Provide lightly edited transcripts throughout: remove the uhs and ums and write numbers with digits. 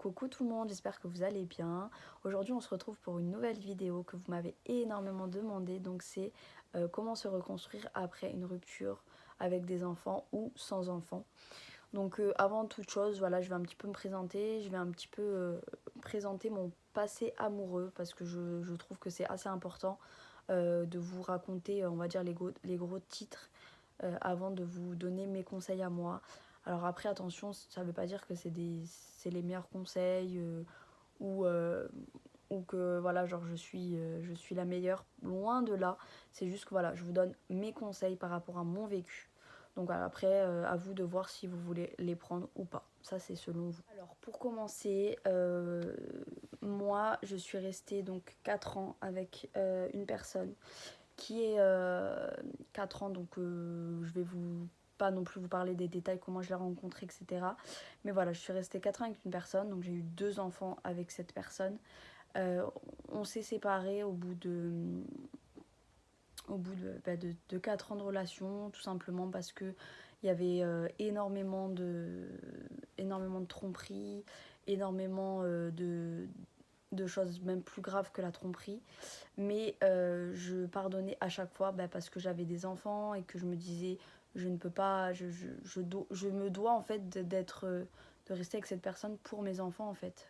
Coucou tout le monde, j'espère que vous allez bien. Aujourd'hui on se retrouve pour une nouvelle vidéo que vous m'avez énormément demandé. Donc c'est comment se reconstruire après une rupture avec des enfants ou sans enfants. Donc avant toute chose, voilà, je vais un petit peu me présenter. Je vais un petit peu présenter mon passé amoureux parce que je trouve que c'est assez important de vous raconter, on va dire, les gros titres avant de vous donner mes conseils à moi. Alors après, attention, ça ne veut pas dire que c'est les meilleurs conseils ou, euh, ou que voilà, genre je suis la meilleure. Loin de là, c'est juste que voilà, je vous donne mes conseils par rapport à mon vécu. Donc voilà, après, à vous de voir si vous voulez les prendre ou pas. Ça, c'est selon vous. Alors pour commencer, moi, je suis restée donc 4 ans avec une personne qui est 4 ans, donc je vais vous pas non plus vous parler des détails, comment je l'ai rencontré, etc. Mais voilà, je suis restée 4 ans avec une personne, donc j'ai eu 2 enfants avec cette personne. Euh, on s'est séparés au bout de 4 ans de relation, tout simplement parce que il y avait énormément de tromperies, énormément de choses même plus graves que la tromperie. Mais je pardonnais à chaque fois parce que j'avais des enfants et que je me disais je ne peux pas, je me dois en fait de rester avec cette personne pour mes enfants en fait.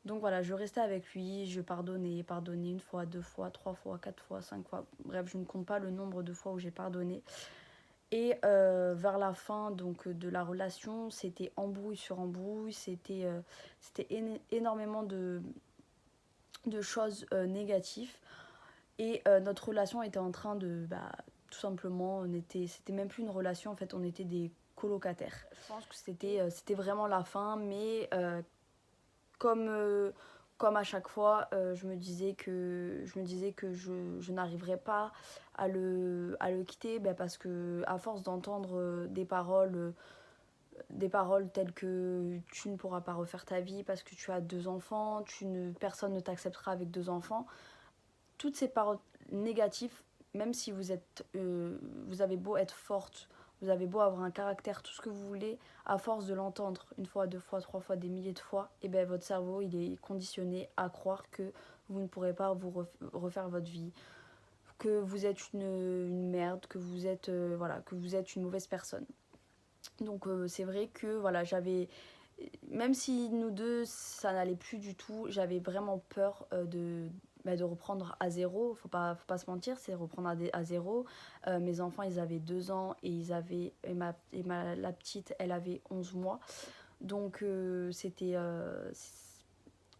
Donc voilà, je restais avec lui, je pardonnais une fois, deux fois, trois fois, quatre fois, cinq fois. Bref, je ne compte pas le nombre de fois où j'ai pardonné. Et vers la fin donc de la relation, c'était embrouille sur embrouille, c'était énormément de choses négatives. Et notre relation était en train de, tout simplement, c'était même plus une relation, en fait, on était des colocataires. Je pense que c'était vraiment la fin, mais comme, euh, comme à chaque fois, je me disais que je n'arriverais pas à le quitter, parce que à force d'entendre des paroles telles que tu ne pourras pas refaire ta vie parce que tu as 2 enfants, personne ne t'acceptera avec 2 enfants, toutes ces paroles négatives, même si vous avez beau être forte, vous avez beau avoir un caractère, tout ce que vous voulez, à force de l'entendre une fois, deux fois, trois fois, des milliers de fois, et ben votre cerveau il est conditionné à croire que vous ne pourrez pas vous refaire votre vie, que vous êtes une merde, que vous êtes voilà, que vous êtes une mauvaise personne. Donc c'est vrai que voilà, même si nous deux ça n'allait plus du tout, j'avais vraiment peur de reprendre à zéro. Faut pas se mentir, c'est reprendre à zéro. Mes enfants ils avaient 2 ans et la petite elle avait 11 mois. Donc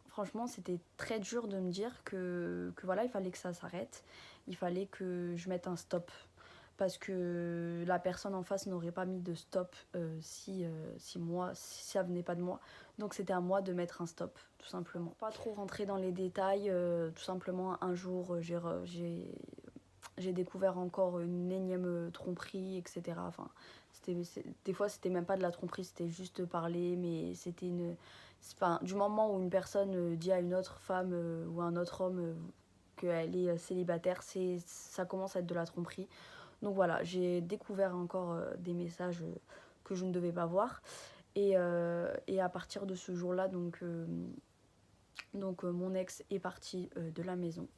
franchement c'était très dur de me dire que voilà, il fallait que ça s'arrête, il fallait que je mette un stop parce que la personne en face n'aurait pas mis de stop si ça venait pas de moi. Donc c'était à moi de mettre un stop, tout simplement. Pas trop rentrer dans les détails, tout simplement un jour j'ai découvert encore une énième tromperie, etc. Enfin, des fois c'était même pas de la tromperie, c'était juste parler, mais du moment où une personne dit à une autre femme ou à un autre homme qu'elle est célibataire, ça commence à être de la tromperie. Donc voilà, j'ai découvert encore des messages que je ne devais pas voir. Et à partir de ce jour-là, mon ex est parti de la maison.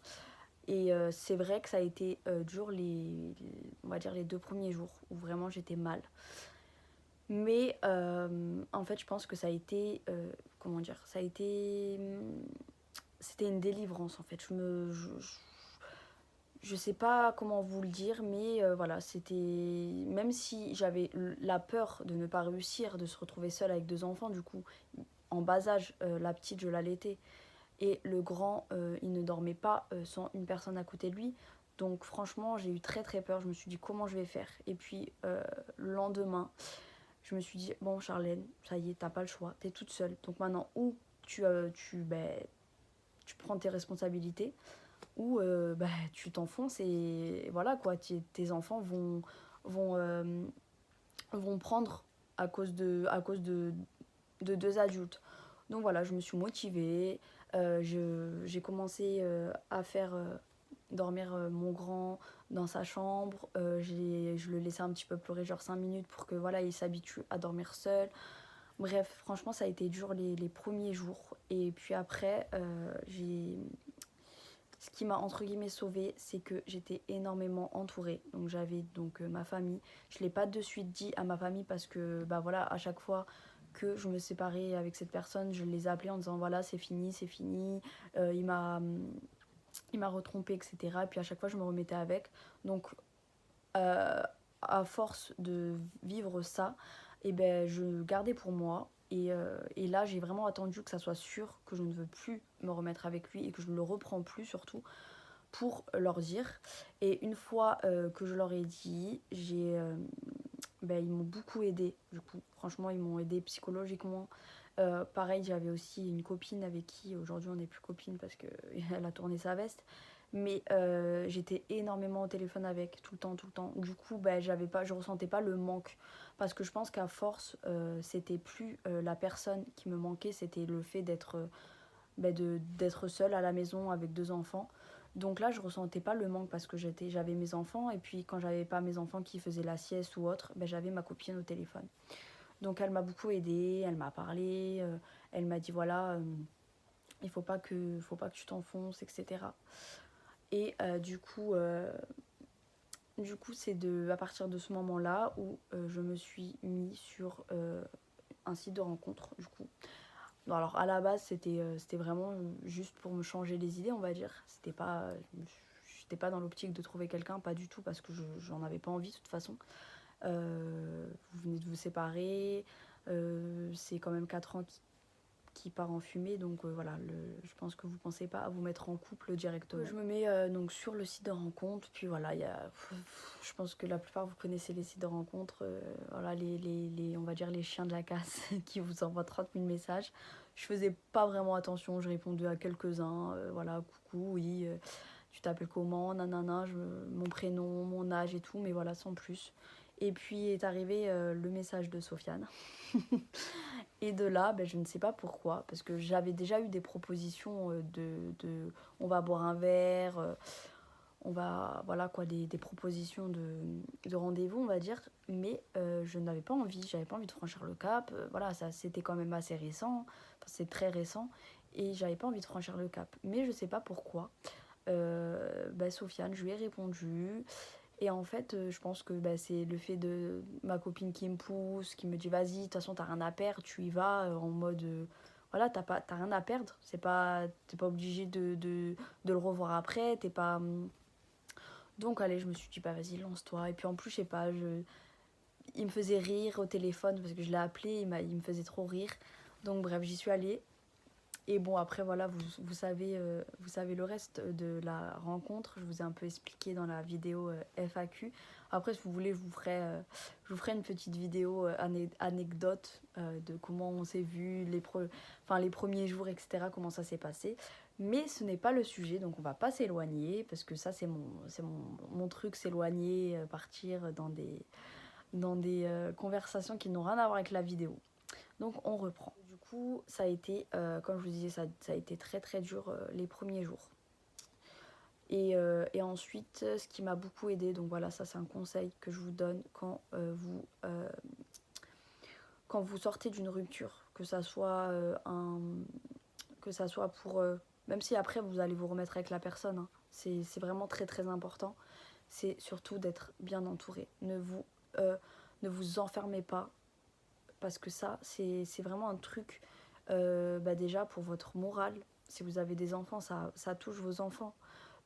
Et c'est vrai que ça a été dur on va dire les 2 premiers jours où vraiment j'étais mal. Mais en fait, je pense que ça a été, comment dire, c'était une délivrance en fait. Je sais pas comment vous le dire, mais voilà, même si j'avais la peur de ne pas réussir, de se retrouver seule avec 2 enfants, du coup, en bas âge, la petite, je l'allaitais, et le grand, il ne dormait pas sans une personne à côté de lui. Donc franchement, j'ai eu très très peur. Je me suis dit comment je vais faire. Et puis le lendemain, je me suis dit bon Charlène, ça y est, t'as pas le choix, t'es toute seule. Donc maintenant, ou tu prends tes responsabilités, ou tu t'enfonces et voilà quoi, tes enfants vont, euh, vont prendre à cause de 2 adultes. Donc voilà, je me suis motivée, j'ai commencé à faire dormir mon grand dans sa chambre, je le laissais un petit peu pleurer genre 5 minutes pour que voilà, il s'habitue à dormir seul. Bref, franchement, ça a été dur les premiers jours. Et puis après, ce qui m'a entre guillemets sauvée, c'est que j'étais énormément entourée. Donc j'avais ma famille. Je ne l'ai pas de suite dit à ma famille parce que bah voilà, à chaque fois que je me séparais avec cette personne, je les appelais en disant voilà, c'est fini, c'est fini. Il m'a retrompé, etc. Et puis à chaque fois, je me remettais avec. Donc euh, à force de vivre ça, et ben, je gardais pour moi. Et là, j'ai vraiment attendu que ça soit sûr que je ne veux plus me remettre avec lui et que je ne le reprends plus surtout pour leur dire. Et une fois que je leur ai dit, ils m'ont beaucoup aidé. Du coup, franchement, ils m'ont aidé psychologiquement. Pareil, j'avais aussi une copine avec qui aujourd'hui on n'est plus copine parce qu'elle a tourné sa veste. Mais j'étais énormément au téléphone avec, tout le temps, tout le temps. Du coup, je ressentais pas le manque. Parce que je pense qu'à force, c'était plus la personne qui me manquait, c'était le fait d'être seule à la maison avec 2 enfants. Donc là, je ressentais pas le manque parce que j'avais mes enfants. Et puis quand j'avais pas mes enfants qui faisaient la sieste ou autre, j'avais ma copine au téléphone. Donc elle m'a beaucoup aidée, elle m'a parlé, elle m'a dit voilà, il faut pas que tu t'enfonces, etc. Et du coup, c'est à partir de ce moment-là où je me suis mis sur un site de rencontre, du coup. Non, alors à la base, c'était vraiment juste pour me changer les idées, on va dire. J'étais pas dans l'optique de trouver quelqu'un, pas du tout, parce que j'en avais pas envie de toute façon. Vous venez de vous séparer, c'est quand même 4 ans qui part en fumée, donc voilà, je pense que vous pensez pas à vous mettre en couple directement. Je me mets donc sur le site de rencontre, puis voilà, je pense que la plupart vous connaissez les sites de rencontre, voilà, on va dire les chiens de la casse qui vous envoient 30 000 messages. Je faisais pas vraiment attention, je répondais à quelques-uns, voilà, coucou, oui, tu t'appelles comment, nanana, mon prénom, mon âge et tout, mais voilà, sans plus. Et puis est arrivé le message de Sofiane. Et de là, je ne sais pas pourquoi, parce que j'avais déjà eu des propositions on va boire un verre, on va, voilà quoi, des propositions de rendez-vous, on va dire, mais je n'avais pas envie, j'avais pas envie de franchir le cap, voilà, ça c'était quand même assez récent, enfin, c'est très récent, et j'avais pas envie de franchir le cap. Mais je sais pas pourquoi, Sofiane, je lui ai répondu. Et en fait, je pense que c'est le fait de ma copine qui me pousse, qui me dit vas-y, de toute façon, t'as rien à perdre, tu y vas, en mode voilà, t'as rien à perdre. T'es pas obligé de le revoir après, t'es pas. Donc, allez, je me suis dit, bah vas-y, lance-toi. Et puis en plus, je sais pas, il me faisait rire au téléphone parce que je l'ai appelé, il me faisait trop rire. Donc, bref, j'y suis allée. Et bon, après, voilà, vous savez le reste de la rencontre. Je vous ai un peu expliqué dans la vidéo FAQ. Après, si vous voulez, je vous ferai une petite vidéo anecdote de comment on s'est vu, les premiers jours, etc., comment ça s'est passé. Mais ce n'est pas le sujet, donc on va pas s'éloigner, parce que ça, c'est mon truc, s'éloigner, partir dans des conversations qui n'ont rien à voir avec la vidéo. Donc on reprend. Du coup, ça a été, comme je vous disais, ça a été très très dur les premiers jours. Et ensuite, ce qui m'a beaucoup aidé, donc voilà, ça c'est un conseil que je vous donne quand vous sortez d'une rupture, que ça soit pour, même si après vous allez vous remettre avec la personne, hein, c'est vraiment très très important. C'est surtout d'être bien entouré. Ne vous enfermez pas, parce que ça, c'est vraiment un truc, déjà pour votre morale. Si vous avez des enfants, ça touche vos enfants.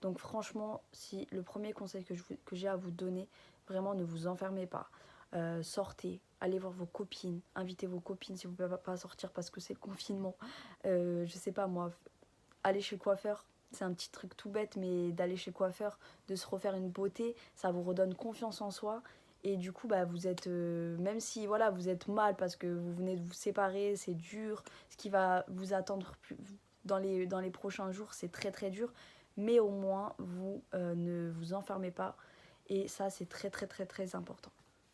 Donc franchement, si le premier conseil que j'ai à vous donner, vraiment ne vous enfermez pas. Sortez, allez voir vos copines, invitez vos copines si vous ne pouvez pas sortir parce que c'est le confinement. Je sais pas moi, aller chez le coiffeur, c'est un petit truc tout bête, mais d'aller chez le coiffeur, de se refaire une beauté, ça vous redonne confiance en soi. Et du coup, vous êtes, même si voilà, vous êtes mal parce que vous venez de vous séparer, c'est dur, ce qui va vous attendre dans les prochains jours, c'est très très dur. Mais au moins, vous ne vous enfermez pas. Et ça, c'est très très très très important.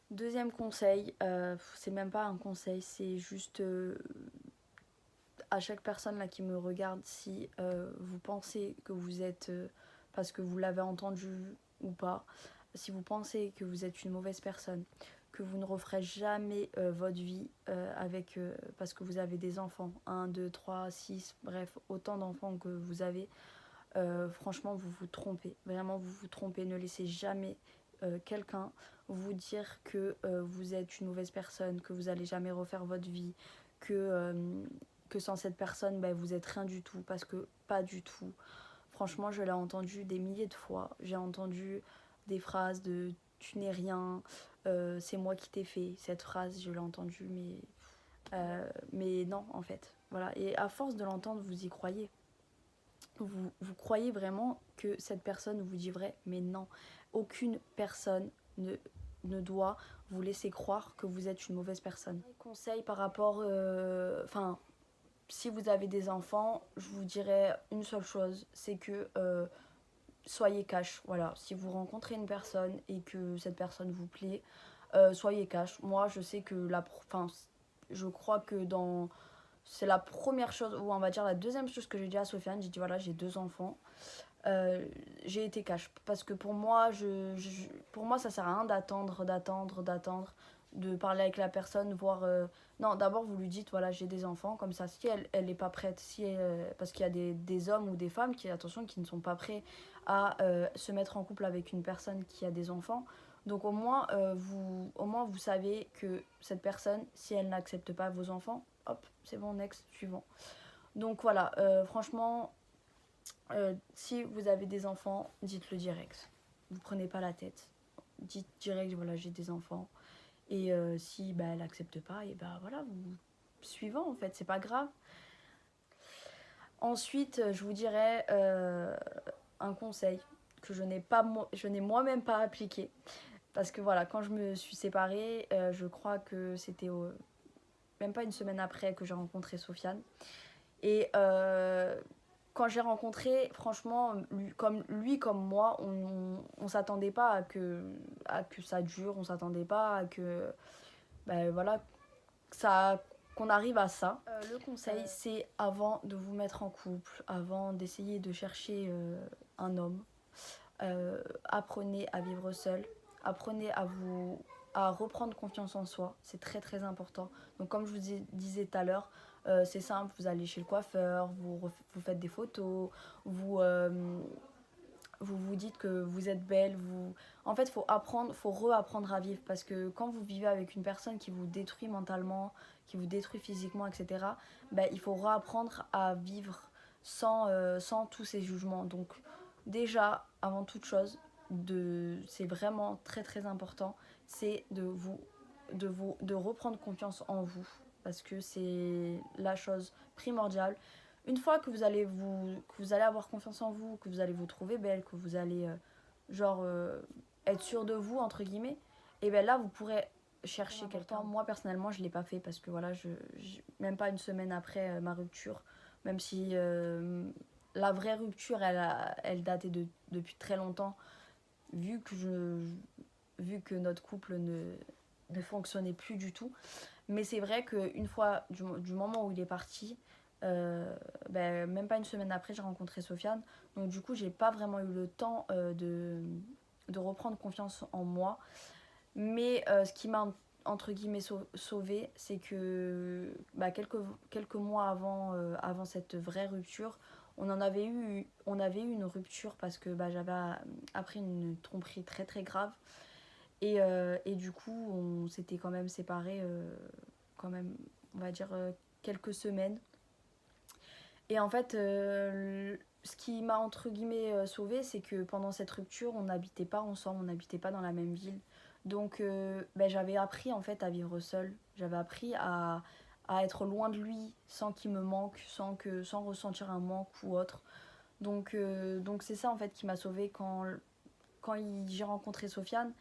Deuxième conseil, c'est même pas un conseil, c'est juste à chaque personne là qui me regarde, si vous pensez que vous êtes, parce que vous l'avez entendu ou pas, si vous pensez que vous êtes une mauvaise personne, que vous ne referez jamais votre vie avec parce que vous avez des enfants, 1, 2, 3, 6, bref, autant d'enfants que vous avez. Franchement, vous vous trompez. Vraiment, vous vous trompez. Ne laissez jamais quelqu'un vous dire que vous êtes une mauvaise personne, que vous n'allez jamais refaire votre vie, que sans cette personne, ben, vous êtes rien du tout. Parce que pas du tout. Franchement, je l'ai entendu des milliers de fois. J'ai entendu des phrases de tu n'es rien, c'est moi qui t'ai fait. Cette phrase, je l'ai entendue, mais non, en fait. Voilà. Et à force de l'entendre, vous y croyez. Vous croyez vraiment que cette personne vous dit vrai, mais non. Aucune personne ne doit vous laisser croire que vous êtes une mauvaise personne. Conseil par rapport... si vous avez des enfants, je vous dirais une seule chose, c'est que soyez cash. Voilà, si vous rencontrez une personne et que cette personne vous plaît, soyez cash. Moi, je sais que je crois que c'est la première chose, ou on va dire la deuxième chose que j'ai dit à Sofiane. J'ai dit voilà, j'ai 2 enfants. J'ai été cash. Parce que pour moi, pour moi ça sert à rien d'attendre, de parler avec la personne, voir... Non, d'abord vous lui dites voilà, j'ai des enfants, comme ça, si elle n'est pas prête, parce qu'il y a des hommes ou des femmes qui, attention, qui ne sont pas prêts à se mettre en couple avec une personne qui a des enfants. Donc au moins vous savez que cette personne, si elle n'accepte pas vos enfants, hop, c'est bon, next, suivant. Donc voilà, franchement, si vous avez des enfants, dites-le direct. Vous prenez pas la tête. Dites direct, voilà, j'ai des enfants. Et si elle n'accepte pas, et voilà, vous suivant en fait, c'est pas grave. Ensuite, je vous dirais un conseil que je n'ai moi-même pas appliqué. Parce que voilà, quand je me suis séparée, je crois que c'était même pas une semaine après que j'ai rencontré Sofiane. Et quand j'ai rencontré, franchement, comme moi, on s'attendait pas à que ça dure, on s'attendait pas à que, voilà, qu'on arrive à ça. Le conseil, c'est avant de vous mettre en couple, avant d'essayer de chercher un homme, apprenez à vivre seul, apprenez à reprendre confiance en soi, c'est très très important. Donc comme je vous disais tout à l'heure, c'est simple, vous allez chez le coiffeur, vous faites des photos, vous dites que vous êtes belle, en fait faut reapprendre à vivre, parce que quand vous vivez avec une personne qui vous détruit mentalement, qui vous détruit physiquement, etc., il faut reapprendre à vivre sans tous ces jugements. Donc déjà, avant toute chose, c'est vraiment très très important, c'est de reprendre confiance en vous, parce que c'est la chose primordiale. Une fois que vous allez avoir confiance en vous, que vous allez vous trouver belle, que vous allez être sûr de vous entre guillemets, et bien là vous pourrez chercher quelqu'un. Moi personnellement je l'ai pas fait, parce que voilà, même pas une semaine après ma rupture, même si la vraie rupture elle datait depuis très longtemps, vu que notre couple ne fonctionnait plus du tout. Mais c'est vrai qu'une fois, du moment où il est parti, même pas une semaine après, j'ai rencontré Sofiane. Donc du coup, j'ai pas vraiment eu le temps de reprendre confiance en moi. Mais ce qui m'a entre guillemets sauvée, c'est que quelques mois avant cette vraie rupture, on avait eu une rupture, parce que j'avais appris une tromperie très très grave. Et du coup, on s'était quand même séparés, quand même, on va dire, quelques semaines. Et en fait, ce qui m'a entre guillemets sauvée, c'est que pendant cette rupture, on n'habitait pas ensemble, on n'habitait pas dans la même ville. Donc j'avais appris en fait à vivre seule. J'avais appris à être loin de lui, sans qu'il me manque, sans ressentir un manque ou autre. Donc c'est ça en fait qui m'a sauvée j'ai rencontré Sofiane.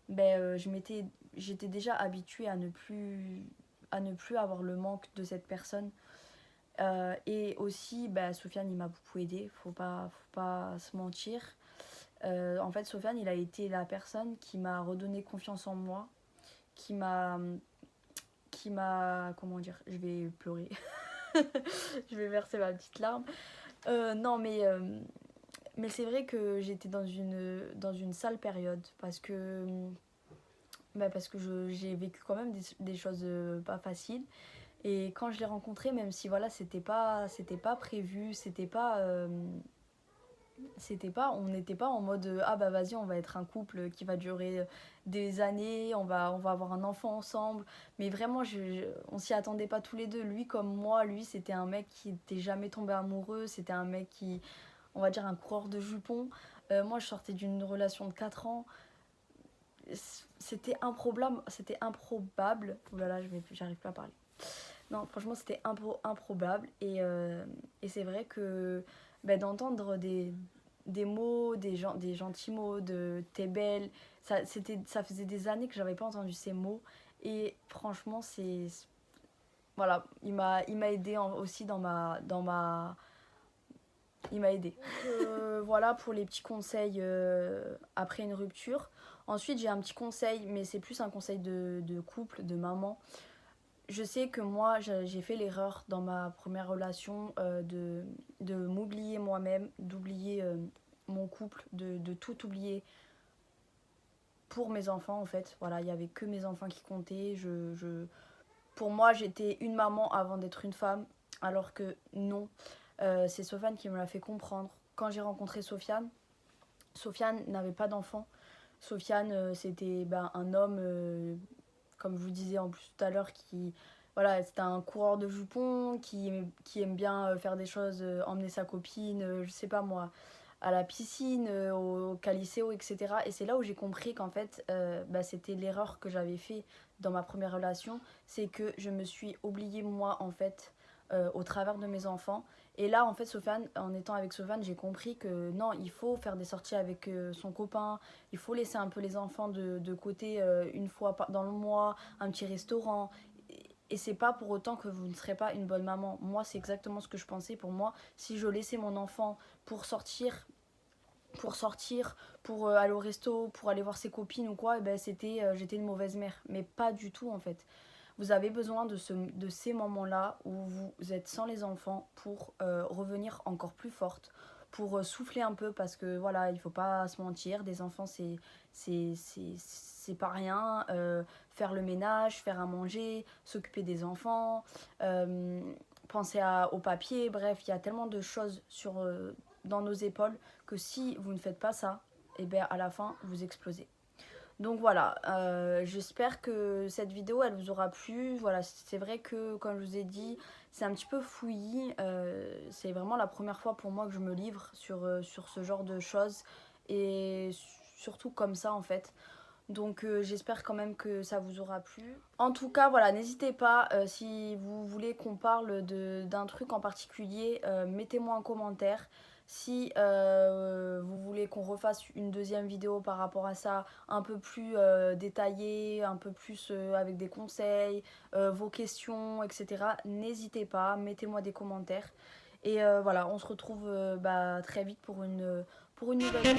J'étais déjà habituée à ne plus avoir le manque de cette personne. Et aussi, Sofiane, il m'a beaucoup aidée, faut pas se mentir. En fait, Sofiane, il a été la personne qui m'a redonné confiance en moi, qui m'a, comment dire, je vais pleurer, je vais verser ma petite larme. Non, mais c'est vrai que j'étais dans une sale période, parce que bah, parce que j'ai vécu quand même des choses pas faciles. Et quand je l'ai rencontré, même si voilà, c'était pas prévu, on n'était pas en mode ah bah vas-y, on va être un couple qui va durer des années, on va avoir un enfant ensemble. Mais vraiment, on s'y attendait pas tous les deux. Lui comme moi, lui c'était un mec qui n'était jamais tombé amoureux, c'était un mec qui, on va dire, un coureur de jupons. Moi, je sortais d'une relation de 4 ans. C'était improbable, c'était improbable. Ouh là là, j'arrive pas à parler. Non, franchement, c'était improbable. Et c'est vrai que bah, d'entendre des mots, des gentils mots, de t'es belle, ça faisait des années que j'avais pas entendu ces mots. Et franchement, voilà, il m'a aidé aussi il m'a aidé. Voilà pour les petits conseils après une rupture. Ensuite, j'ai un petit conseil, mais c'est plus un conseil de couple, de maman. Je sais que moi, j'ai fait l'erreur dans ma première relation de m'oublier moi-même, d'oublier mon couple, de tout oublier pour mes enfants en fait. Voilà, il n'y avait que mes enfants qui comptaient. Pour moi, j'étais une maman avant d'être une femme, alors que non. C'est Sofiane qui me l'a fait comprendre. Quand j'ai rencontré Sofiane, Sofiane n'avait pas d'enfant. Sofiane, c'était un homme, comme je vous disais en plus tout à l'heure, voilà, c'était un coureur de jupons qui aime bien faire des choses, emmener sa copine, je sais pas moi, à la piscine, au Caliceo, etc. Et c'est là où j'ai compris qu'en fait, c'était l'erreur que j'avais fait dans ma première relation, c'est que je me suis oubliée moi en fait au travers de mes enfants. Et là en fait Sofiane, en étant avec Sofiane, j'ai compris que non, il faut faire des sorties avec son copain, il faut laisser un peu les enfants de côté une fois dans le mois, un petit restaurant. Et c'est pas pour autant que vous ne serez pas une bonne maman. Moi, c'est exactement ce que je pensais. Pour moi, si je laissais mon enfant pour sortir, pour aller au resto, pour aller voir ses copines ou quoi, j'étais une mauvaise mère. Mais pas du tout en fait. Vous avez besoin de ces moments-là où vous êtes sans les enfants pour revenir encore plus forte, pour souffler un peu parce que voilà, il faut pas se mentir, des enfants c'est pas rien. Faire le ménage, faire à manger, s'occuper des enfants, penser au papier, bref, il y a tellement de choses dans nos épaules que si vous ne faites pas ça, et bien à la fin vous explosez. Donc voilà, j'espère que cette vidéo elle vous aura plu. Voilà, c'est vrai que comme je vous ai dit, c'est un petit peu fouillis. C'est vraiment la première fois pour moi que je me livre sur ce genre de choses et surtout comme ça en fait. Donc j'espère quand même que ça vous aura plu. En tout cas, voilà, n'hésitez pas, si vous voulez qu'on parle d'un truc en particulier, mettez-moi en commentaire. Si vous voulez qu'on refasse une deuxième vidéo par rapport à ça, un peu plus détaillée, un peu plus avec des conseils, vos questions, etc. N'hésitez pas, mettez-moi des commentaires. Et voilà, on se retrouve très vite pour une nouvelle vidéo.